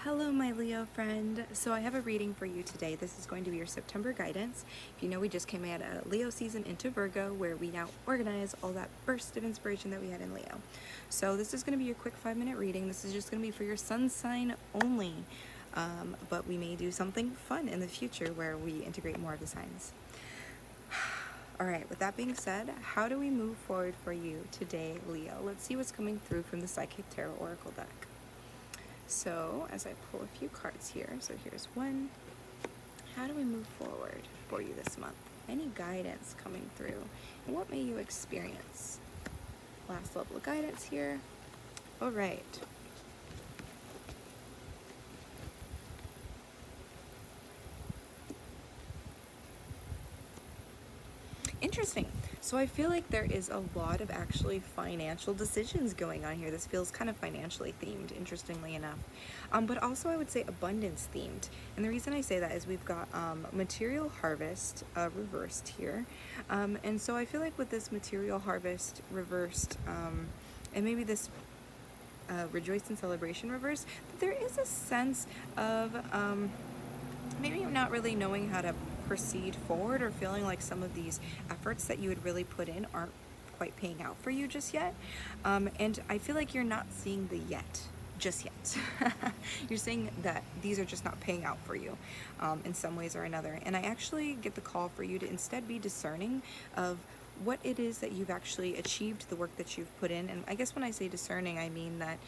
Hello, my Leo friend. So I have a reading for you today. This is going to be your September guidance. If you know, we just came out of Leo season into Virgo, where we now organize all that burst of inspiration that we had in Leo. So this is going to be a quick 5-minute reading. This is just going to be for your sun sign only. But we may do something fun in the future where we integrate more of the signs. All right, with that being said, how do we move forward for you today, Leo? Let's see what's coming through from the Psychic Tarot Oracle deck. So as I pull a few cards here, so here's one. How do we move forward for you this month? Any guidance coming through? And what may you experience? Last level of guidance here. All right. Interesting. So I feel like there is a lot of actually financial decisions going on here. This feels kind of financially themed, interestingly enough. But also I would say abundance themed. And the reason I say that is we've got material harvest reversed here. And so I feel like with this material harvest reversed, and maybe this rejoice and celebration reverse, there is a sense of maybe not really knowing how to proceed forward, or feeling like some of these efforts that you would really put in aren't quite paying out for you just yet. And I feel like you're not seeing the yet just yet. You're saying that these are just not paying out for you in some ways or another. And I actually get the call for you to instead be discerning of what it is that you've actually achieved, the work that you've put in. And I guess when I say discerning, I mean that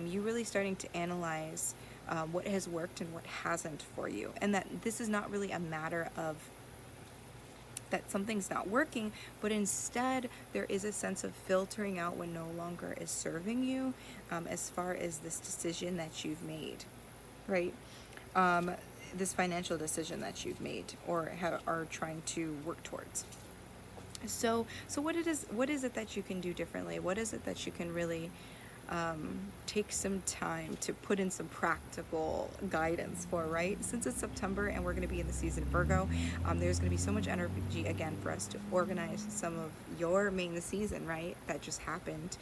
you're really starting to analyze what has worked and what hasn't for you. And that this is not really a matter of that something's not working, but instead there is a sense of filtering out what no longer is serving you as far as this decision that you've made, right? This financial decision that you've made or are trying to work towards. So what is it that you can do differently? What is it that you can really take some time to put in some practical guidance for, right? Since it's September and we're going to be in the season Virgo, there's going to be so much energy again for us to organize some of your main season, right? That just happened.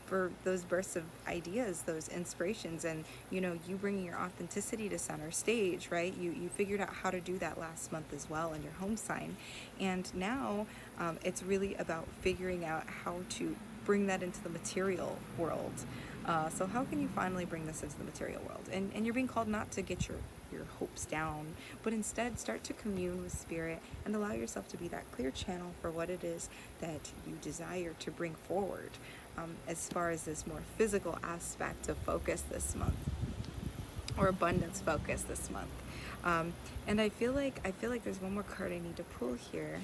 For those bursts of ideas, those inspirations, and you bringing your authenticity to center stage, right? You figured out how to do that last month as well in your home sign, and now it's really about figuring out how to bring that into the material world. So how can you finally bring this into the material world? And you're being called not to get your hopes down, but instead start to commune with spirit and allow yourself to be that clear channel for what it is that you desire to bring forward as far as this more physical aspect of focus this month, or abundance focus this month. And I feel like there's one more card I need to pull here.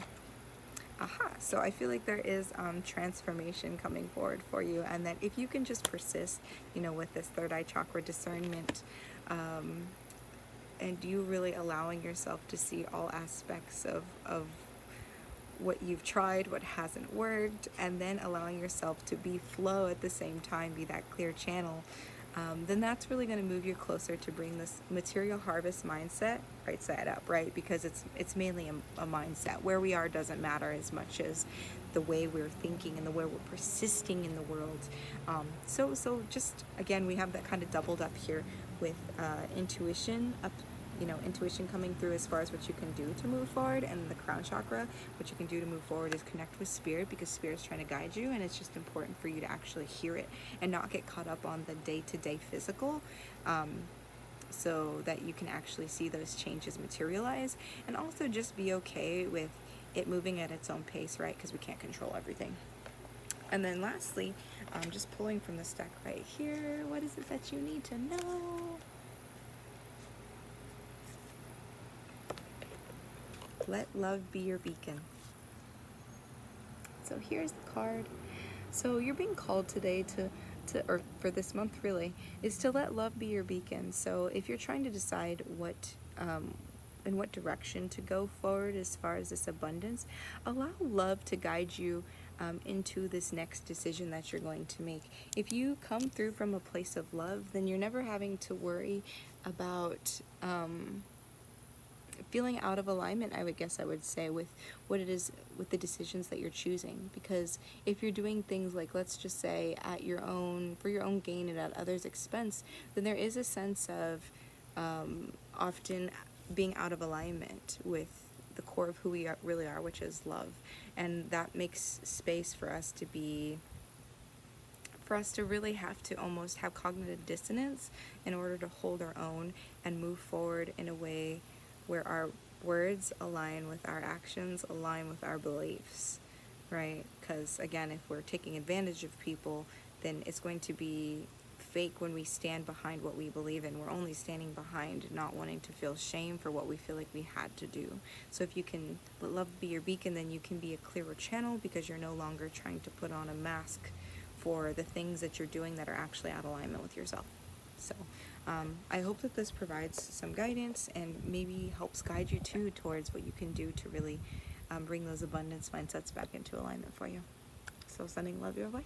So I feel like there is transformation coming forward for you, and that if you can just persist, with this third eye chakra discernment, and you really allowing yourself to see all aspects of what you've tried, what hasn't worked, and then allowing yourself to be flow at the same time, be that clear channel, then that's really going to move you closer to bring this material harvest mindset right side up, right? Because it's mainly a mindset. Where we are doesn't matter as much as the way we're thinking and the way we're persisting in the world. So just again, we have that kind of doubled up here with intuition up. Intuition coming through as far as what you can do to move forward, and the crown chakra, what you can do to move forward is connect with spirit, because spirit's trying to guide you, and it's just important for you to actually hear it and not get caught up on the day-to-day physical, so that you can actually see those changes materialize, and also just be okay with it moving at its own pace, right? Because we can't control everything. And then lastly, just pulling from this deck right here, what is it that you need to know? Let love be your beacon. So here's the card. So you're being called today or for this month really, is to let love be your beacon. So if you're trying to decide what in what direction to go forward as far as this abundance, allow love to guide you into this next decision that you're going to make. If you come through from a place of love, then you're never having to worry about feeling out of alignment, I would guess I would say, with what it is, with the decisions that you're choosing. Because if you're doing things like, let's just say, at your own, for your own gain and at others' expense, then there is a sense of often being out of alignment with the core of who we really are, which is love. And that makes space for us to be, for us to really have to almost have cognitive dissonance in order to hold our own and move forward in a way where our words align with our actions, align with our beliefs, right? Because again, if we're taking advantage of people, then it's going to be fake when we stand behind what we believe in. We're only standing behind not wanting to feel shame for what we feel like we had to do. So if you can let love be your beacon, then you can be a clearer channel, because you're no longer trying to put on a mask for the things that you're doing that are actually out of alignment with yourself. So I hope that this provides some guidance and maybe helps guide you too towards what you can do to really bring those abundance mindsets back into alignment for you. So sending love your way,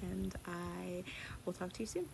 and I will talk to you soon.